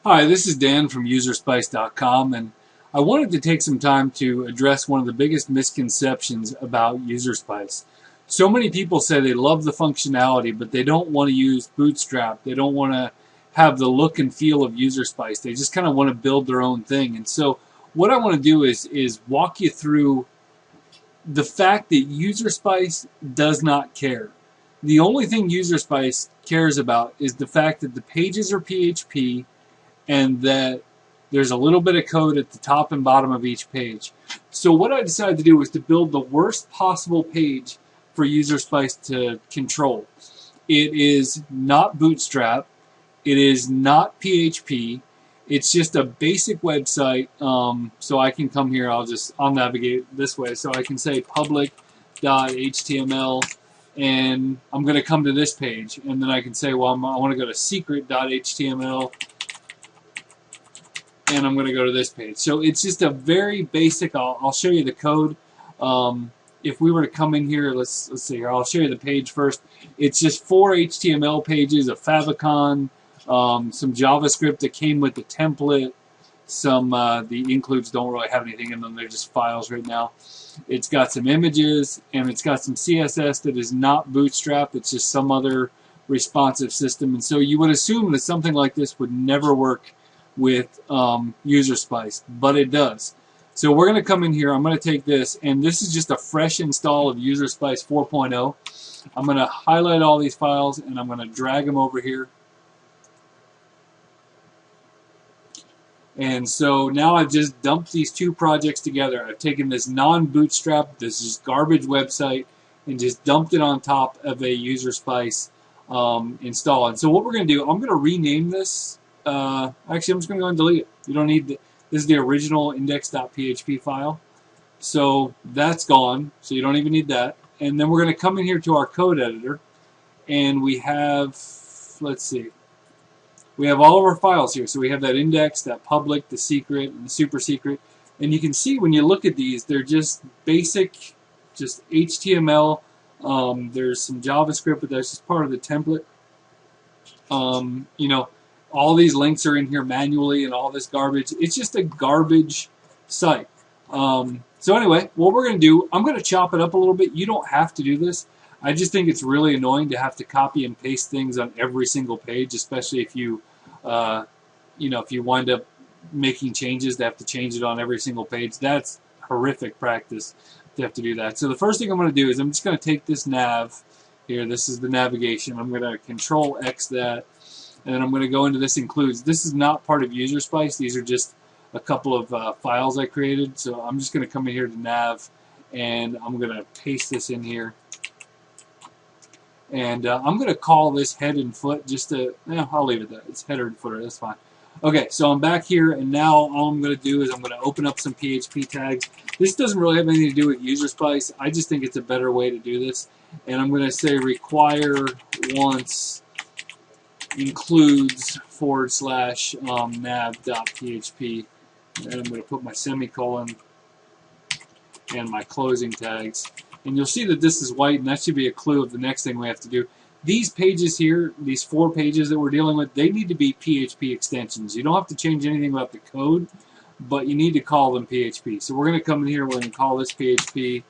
Hi, this is Dan from UserSpice.com, and I wanted to take some time to address one of the biggest misconceptions about UserSpice. So many people say they love the functionality, but they don't want to use Bootstrap. They don't want to have the look and feel of UserSpice. They just kind of want to build their own thing. And so, what I want to do is walk you through the fact that UserSpice does not care. The only thing UserSpice cares about is the fact that the pages are PHP and that there's a little bit of code at the top and bottom of each page. So what I decided to do was to build the worst possible page for UserSpice to control. It is not Bootstrap. It is not PHP. It's just a basic website. So I can come here. I'll navigate this way. So I can say public.html, and I'm going to come to this page, and then I can say, well, I want to go to secret.html. And I'm going to go to this page. So it's just a very basic. I'll show you the code. If we were to come in here, let's see here. I'll show you the page first. It's just 4 HTML pages, a favicon, some JavaScript that came with the template. The includes don't really have anything in them. They're just files right now. It's got some images, and it's got some CSS that is not Bootstrap. It's just some other responsive system. And so you would assume that something like this would never work with UserSpice, but it does. So we're going to come in here. I'm going to take this, and this is just a fresh install of UserSpice 4.0. I'm going to highlight all these files, and I'm going to drag them over here. And so now I've just dumped these two projects together. I've taken this non-Bootstrap, this is garbage website, and just dumped it on top of a UserSpice install. And so what we're going to do, I'm going to rename this. Actually, I'm just going to go and delete it. You don't need this is the original index.php file. So that's gone. So you don't even need that. And then we're going to come in here to our code editor. And we have, let's see, we have all of our files here. So we have that index, that public, the secret, and the super secret. And you can see when you look at these, they're just basic, just HTML. There's some JavaScript, but that's just part of the template. All these links are in here manually and all this garbage. It's just a garbage site. So anyway, what we're going to do, I'm going to chop it up a little bit. You don't have to do this. I just think it's really annoying to have to copy and paste things on every single page, especially if you, if you wind up making changes to have to change it on every single page. That's horrific practice to have to do that. So the first thing I'm going to do is I'm just going to take this nav here. This is the navigation. I'm going to Control X that. And then I'm going to go into this includes. This is not part of UserSpice. These are just a couple of files I created. So I'm just going to come in here to nav, and I'm going to paste this in here. And I'm going to call this head and foot just to, I'll leave it there. It's header and footer. That's fine. Okay, so I'm back here, and now all I'm going to do is I'm going to open up some PHP tags. This doesn't really have anything to do with UserSpice. I just think it's a better way to do this. And I'm going to say require once includes / nav.php, and I'm going to put my semicolon and my closing tags, and you'll see that this is white, and that should be a clue of the next thing we have to do. These pages here, these 4 pages that we're dealing with, they need to be PHP extensions. You don't have to change anything about the code, but you need to call them PHP. So we're going to come in here, we're going to call this PHP,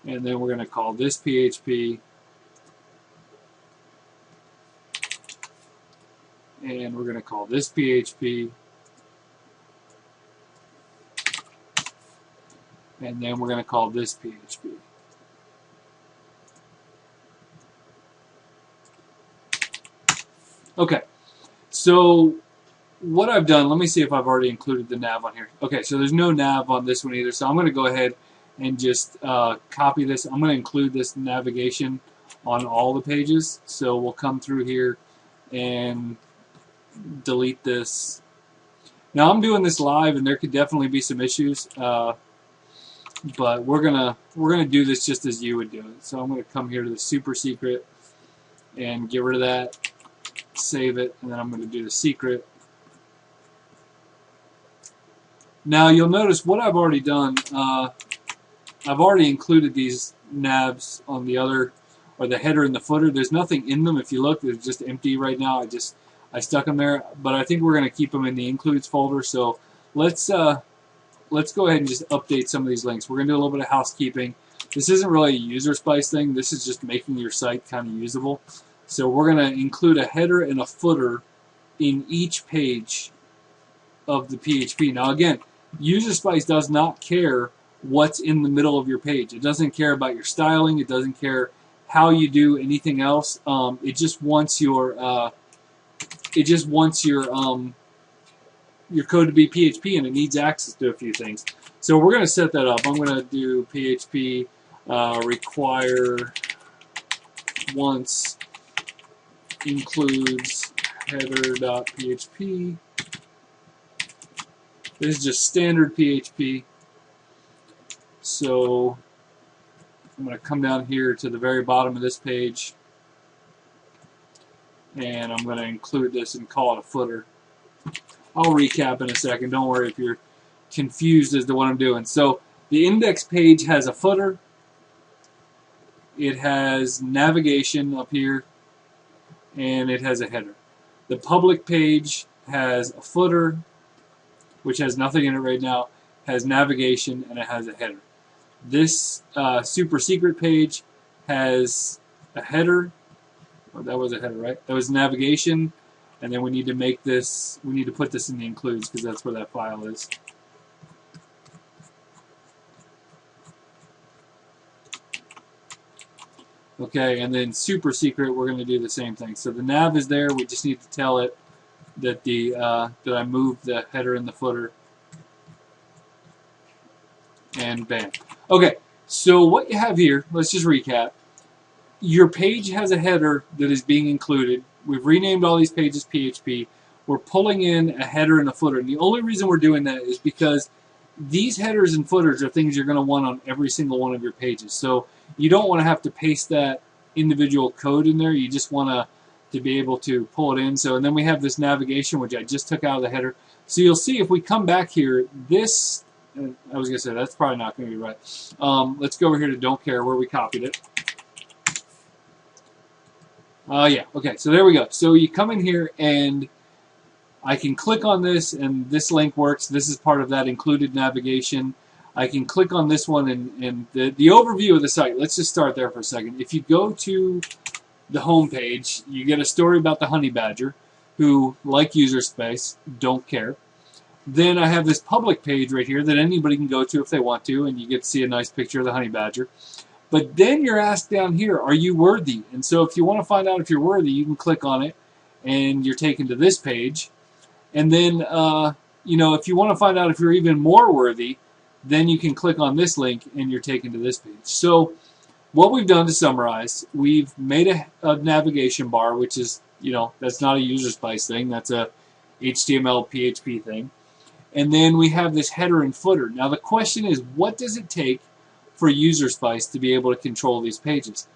and then we're going to call this PHP, and we're going to call this PHP, and then we're going to call this PHP. Okay, so what I've done, let me see if I've already included the nav on here. Okay, so there's no nav on this one either, so I'm going to go ahead and just copy this. I'm going to include this navigation on all the pages, so we'll come through here and delete this. Now I'm doing this live, and there could definitely be some issues, but we're gonna do this just as you would do it. So I'm gonna come here to the super secret and get rid of that, save it, and then I'm gonna do the secret. Now you'll notice what I've already done. I've already included these navs on the other, or the header and the footer. There's nothing in them. If you look, they're just empty right now. I stuck them there, but I think we're going to keep them in the includes folder. So let's go ahead and just update some of these links. We're going to do a little bit of housekeeping. This isn't really a UserSpice thing. This is just making your site kind of usable. So we're going to include a header and a footer in each page of the PHP. Now again, UserSpice does not care what's in the middle of your page. It doesn't care about your styling. It doesn't care how you do anything else. It just wants your code to be PHP, and it needs access to a few things. So we're going to set that up. I'm going to do PHP require once includes header.php. This is just standard PHP. So I'm going to come down here to the very bottom of this page, and I'm going to include this and call it a footer. I'll recap in a second. Don't worry if you're confused as to what I'm doing. So the index page has a footer. It has navigation up here, and it has a header. The public page has a footer, which has nothing in it right now, has navigation, and it has a header. This super secret page has a header. Oh, that was a header, right? That was navigation, and then we need to make this, we need to put this in the includes because that's where that file is. Okay, and then super secret, we're going to do the same thing. So the nav is there. We just need to tell it that that I moved the header and the footer, and bam. Okay, so what you have here, let's just recap. Your page has a header that is being included. We've renamed all these pages PHP. We're pulling in a header and a footer. And the only reason we're doing that is because these headers and footers are things you're going to want on every single one of your pages. So you don't want to have to paste that individual code in there. You just want to be able to pull it in. So, and then we have this navigation, which I just took out of the header. So you'll see if we come back here, this, I was going to say, that's probably not going to be right. Let's go over here to Don't Care, where we copied it. Yeah, okay, so there we go. So you come in here, and I can click on this, and this link works. This is part of that included navigation. I can click on this one, and the overview of the site. Let's just start there for a second. If you go to the home page, you get a story about the honey badger, who, like UserSpice, don't care. Then I have this public page right here that anybody can go to if they want to, and you get to see a nice picture of the honey badger. But then you're asked down here, are you worthy? And so if you want to find out if you're worthy, you can click on it, and you're taken to this page. And then, you know, if you want to find out if you're even more worthy, then you can click on this link, and you're taken to this page. So what we've done to summarize, we've made a navigation bar, which is, you know, that's not a UserSpice thing. That's a HTML, PHP thing. And then we have this header and footer. Now the question is, what does it take for UserSpice to be able to control these pages?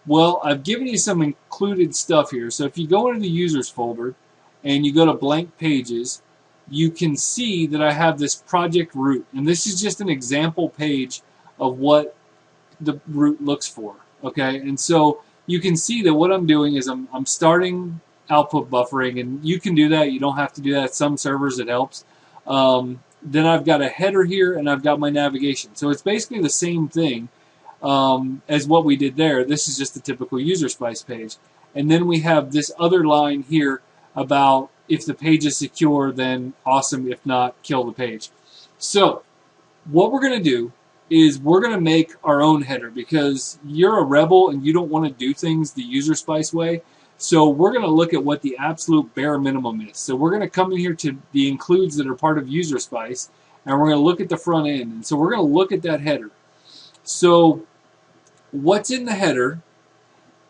Well, I've given you some included stuff here. So if you go into the users folder and you go to blank pages, you can see that I have this project root. And this is just an example page of what the root looks for. Okay, and so you can see that what I'm doing is I'm starting output buffering, and you can do that. You don't have to do that. Some servers it helps. Then I've got a header here, and I've got my navigation. So it's basically the same thing as what we did there. This is just a typical UserSpice page. And then we have this other line here about if the page is secure, then awesome. If not, kill the page. So what we're going to do is we're going to make our own header, because you're a rebel and you don't want to do things the UserSpice way. So we're going to look at what the absolute bare minimum is. So we're going to come in here to the includes that are part of UserSpice, and we're going to look at the front end. And so we're going to look at that header. So what's in the header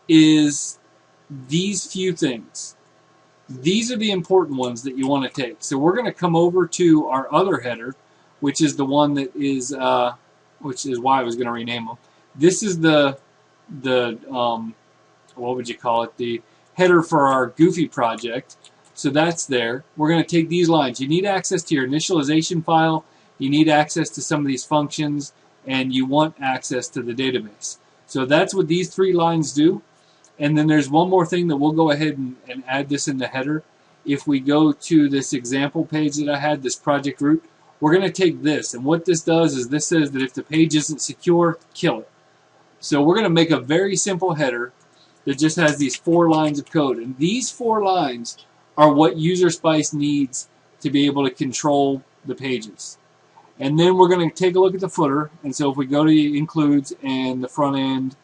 is these few things. These are the important ones that you want to take. So we're going to come over to our other header, which is the one that is, which is why I was going to rename them. This is the what would you call it? The header for our Goofy project. So that's there. We're going to take these lines. You need access to your initialization file. You need access to some of these functions, and you want access to the database. So that's what these three lines do. And then there's one more thing that we'll go ahead and add this in the header, if we go to this example page that I had, this project root, we're going to take this, and what this does is this says that if the page isn't secure, kill it. So we're going to make a very simple header that just has these 4 lines of code, and these 4 lines are what UserSpice needs to be able to control the pages. And then we're going to take a look at the footer, and so if we go to includes and the front end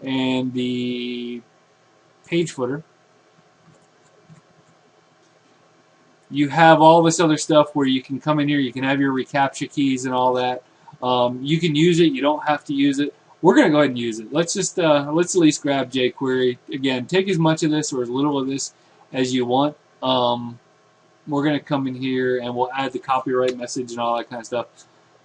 and the page footer, you have all this other stuff where you can come in here, you can have your reCAPTCHA keys and all that. You can use it, you don't have to use it. We're going to go ahead and use it. Let's just let's at least grab jQuery. Again, take as much of this or as little of this as you want. We're going to come in here and we'll add the copyright message and all that kind of stuff.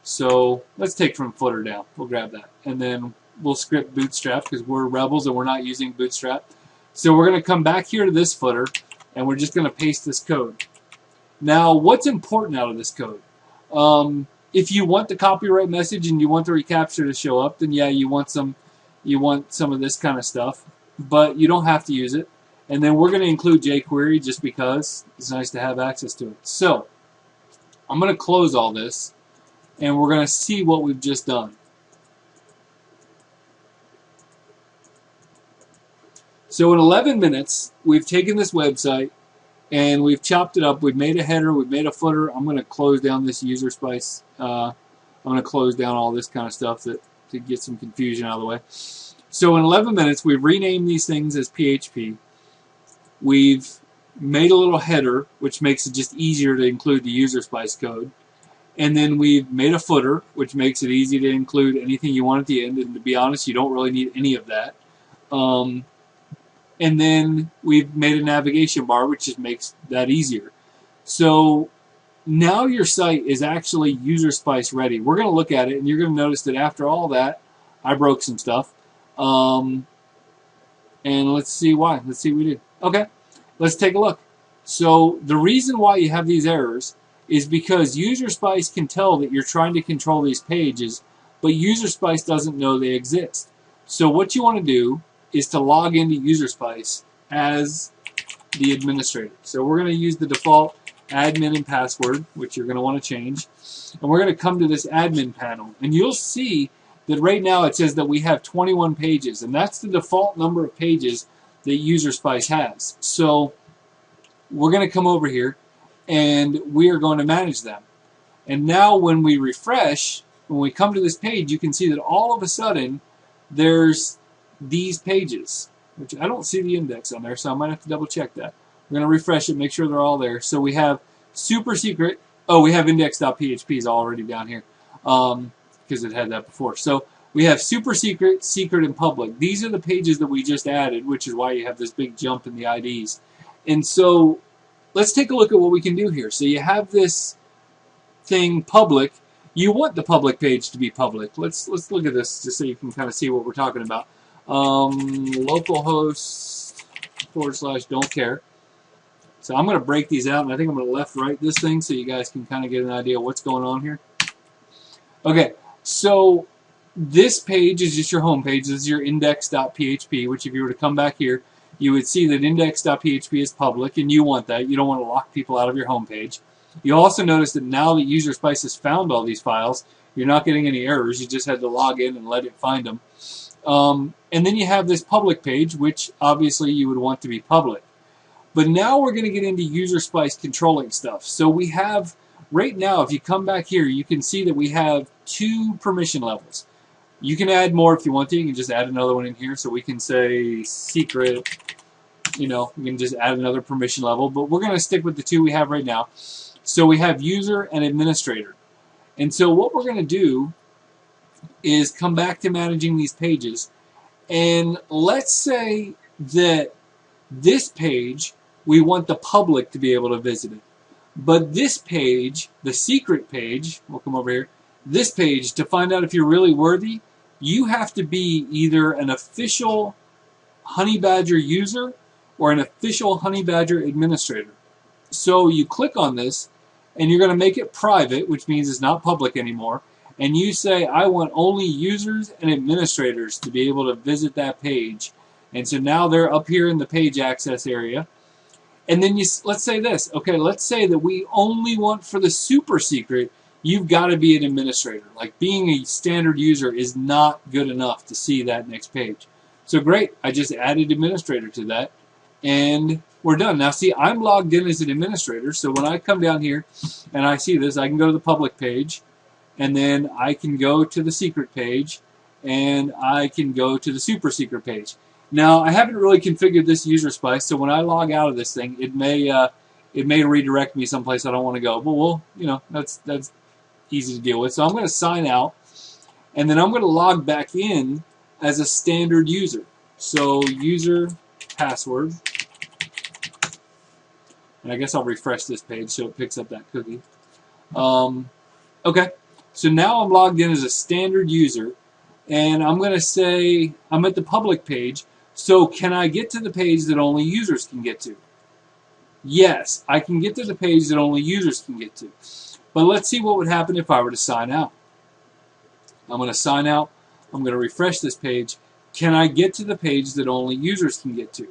So let's take from footer down. We'll grab that. And then we'll script Bootstrap because we're rebels and we're not using Bootstrap. So we're going to come back here to this footer and we're just going to paste this code. Now, what's important out of this code? If you want the copyright message and you want the reCAPTCHA to show up, then yeah, you want some of this kind of stuff, but you don't have to use it. And then we're going to include jQuery just because it's nice to have access to it. So I'm going to close all this, and we're going to see what we've just done. So in 11 minutes, we've taken this website, and we've chopped it up. We've made a header. We've made a footer. I'm going to close down this UserSpice. I'm going to close down all this kind of stuff to get some confusion out of the way. So in 11 minutes, we've renamed these things as PHP. We've made a little header, which makes it just easier to include the UserSpice code. And then we've made a footer, which makes it easy to include anything you want at the end. And to be honest, you don't really need any of that. And then we've made a navigation bar, which just makes that easier. So now your site is actually UserSpice ready. We're going to look at it, and you're going to notice that after all that, I broke some stuff. And let's see why. Let's see what we did. Okay, let's take a look. So the reason why you have these errors is because UserSpice can tell that you're trying to control these pages, but UserSpice doesn't know they exist. So what you want to do is to log into UserSpice as the administrator. So we're going to use the default admin and password, which you're going to want to change. And we're going to come to this admin panel. And you'll see that right now it says that we have 21 pages. And that's the default number of pages that UserSpice has. So we're going to come over here and we are going to manage them. And now when we refresh, when we come to this page, you can see that all of a sudden there's these pages, which I don't see the index on there, so I might have to double check that. We're going to refresh it, make sure they're all there. So we have super secret. Oh, we have index.php is already down here because it had that before. So we have super secret, secret, and public. These are the pages that we just added, which is why you have this big jump in the IDs. And so let's take a look at what we can do here. So you have this thing public. You want the public page to be public. Let's look at this just so you can kind of see what we're talking about. Localhost / don't care. So I'm going to break these out, and I think I'm going to left-right this thing so you guys can kind of get an idea of what's going on here. Okay, so this page is just your home page. This is your index.php, which if you were to come back here, you would see that index.php is public, and you want that. You don't want to lock people out of your home page. You also notice that now that UserSpice has found all these files, you're not getting any errors. You just had to log in and let it find them. And then you have this public page, which obviously you would want to be public. But now we're going to get into UserSpice controlling stuff. So we have, right now, if you come back here, you can see that we have 2 permission levels. You can add more if you want to. You can just add another one in here. So we can say secret, you know, we can just add another permission level. But we're going to stick with the 2 we have right now. So we have user and administrator. And so what we're going to do is come back to managing these pages. And let's say that this page, we want the public to be able to visit it. But this page, the secret page, we'll come over here, this page, to find out if you're really worthy, you have to be either an official Honey Badger user or an official Honey Badger administrator. So you click on this, and you're going to make it private, which means it's not public anymore. And you say, I want only users and administrators to be able to visit that page. And so now they're up here in the page access area. And then let's say this. Okay, let's say that we only want for the super secret, you've got to be an administrator. Like being a standard user is not good enough to see that next page. So great, I just added administrator to that, and we're done. Now see, I'm logged in as an administrator, so when I come down here and I see this, I can go to the public page, and then I can go to the secret page, and I can go to the super secret page. Now, I haven't really configured this UserSpice, so when I log out of this thing, it may redirect me someplace I don't want to go. But we'll, that's easy to deal with. So I'm going to sign out, and then I'm going to log back in as a standard user. So user password, and I guess I'll refresh this page so it picks up that cookie. Okay, so now I'm logged in as a standard user, and I'm going to say I'm at the public page. So can I get to the page that only users can get to? Yes, I can get to the page that only users can get to. But let's see what would happen if I were to sign out. I'm going to sign out. I'm going to refresh this page. Can I get to the page that only users can get to?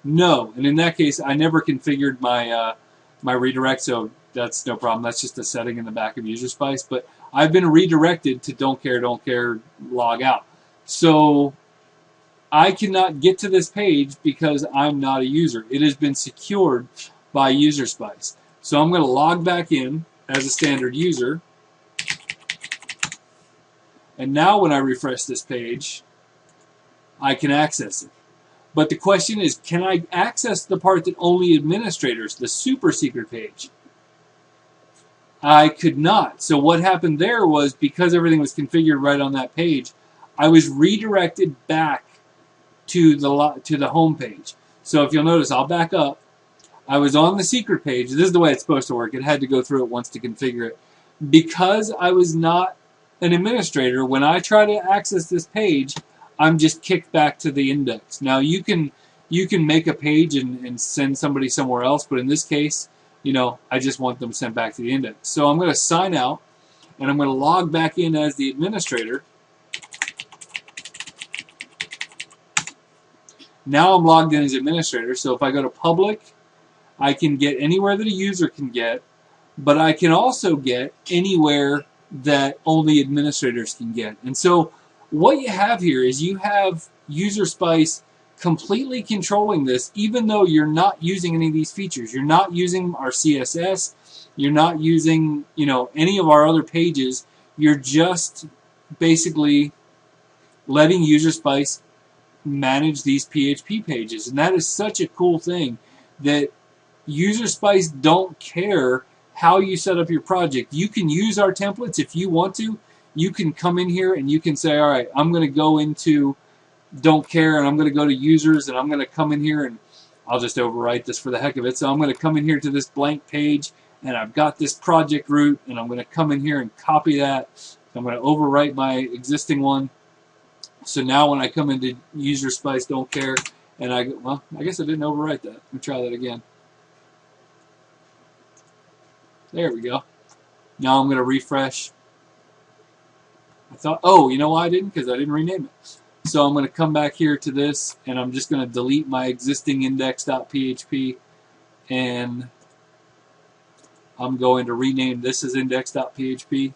No. And in that case, I never configured my redirect, so that's no problem. That's just a setting in the back of UserSpice. But I've been redirected to don't care, log out. So I cannot get to this page because I'm not a user. It has been secured by UserSpice. So I'm going to log back in as a standard user. And now when I refresh this page, I can access it. But the question is, can I access the part that only administrators, the super secret page? I could not. So what happened there was, because everything was configured right on that page, I was redirected back to the home page. So if you'll notice, I'll back up. I was on the secret page. This is the way it's supposed to work. It had to go through it once to configure it. Because I was not an administrator, when I try to access this page, I'm just kicked back to the index. Now you can make a page and send somebody somewhere else, but in this case, I just want them sent back to the index. So I'm going to sign out, and I'm going to log back in as the administrator. Now I'm logged in as administrator, so if I go to public, I can get anywhere that a user can get, but I can also get anywhere that only administrators can get. And so what you have here is you have UserSpice completely controlling this, even though you're not using any of these features. You're not using our CSS. You're not using, any of our other pages. You're just basically letting UserSpice manage these PHP pages. And that is such a cool thing, that UserSpice don't care how you set up your project. You can use our templates if you want to. You can come in here and you can say, all right, I'm going to go into don't care, and I'm going to go to users, and I'm going to come in here, and I'll just overwrite this for the heck of it. So I'm going to come in here to this blank page, and I've got this project root, and I'm going to come in here and copy that. So I'm going to overwrite my existing one. So now when I come into UserSpice Don't Care, and I guess I didn't overwrite that. Let me try that again. There we go. Now I'm going to refresh. I thought, oh, you know why I didn't? Because I didn't rename it. So I'm going to come back here to this, and I'm just going to delete my existing index.php, and I'm going to rename this as index.php.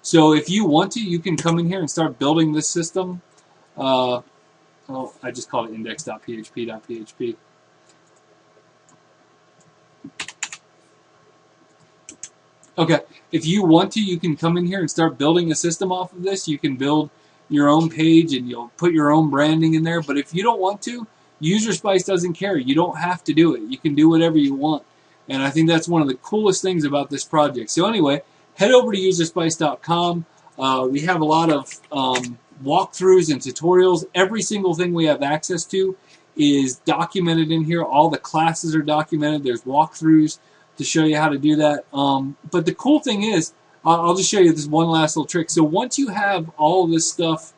So if you want to, you can come in here and start building this system. I just called it index.php.php. Okay, if you want to, you can come in here and start building a system off of this. You can build your own page and you'll put your own branding in there. But if you don't want to, UserSpice doesn't care. You don't have to do it. You can do whatever you want. And I think that's one of the coolest things about this project. So anyway, head over to UserSpice.com. We have a lot of walkthroughs and tutorials. Every single thing we have access to is documented in here. All the classes are documented. There's walkthroughs to show you how to do that. But the cool thing is, I'll just show you this one last little trick. So once you have all of this stuff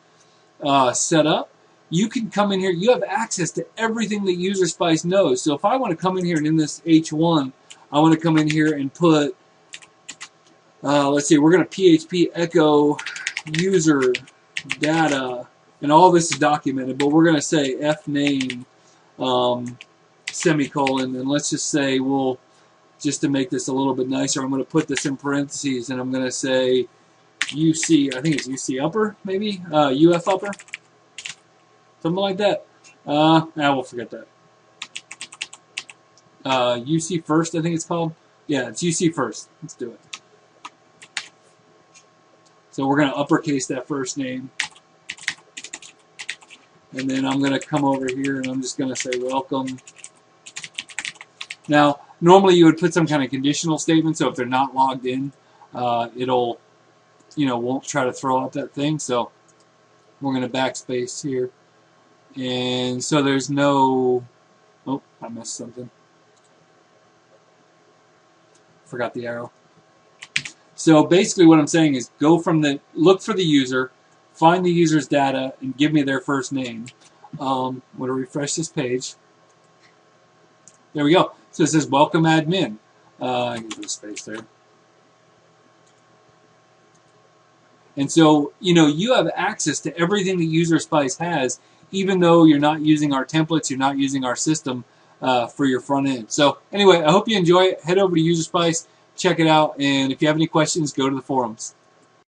set up, you can come in here. You have access to everything that UserSpice knows. So if I want to come in here and in this H1, I want to come in here and put, let's see, we're going to PHP echo user data, and all this is documented, but we're going to say fname semicolon, and let's just say just to make this a little bit nicer, I'm going to put this in parentheses, and I'm going to say UC, I think it's UC upper, maybe? UF upper? Something like that. We'll forget that. UC first, I think it's called. Yeah, it's UC first. Let's do it. So we're going to uppercase that first name. And then I'm going to come over here and I'm just going to say welcome. Now, normally you would put some kind of conditional statement, so if they're not logged in, it'll, won't try to throw out that thing. So we're going to backspace here. And so there's no, oh, I missed something. Forgot the arrow. So basically what I'm saying is look for the user, find the user's data, and give me their first name. I'm going to refresh this page. There we go. So it says welcome admin. I can put a space there. And so, you have access to everything that UserSpice has, even though you're not using our templates, you're not using our system for your front end. So anyway, I hope you enjoy it. Head over to UserSpice, check it out, and if you have any questions, go to the forums.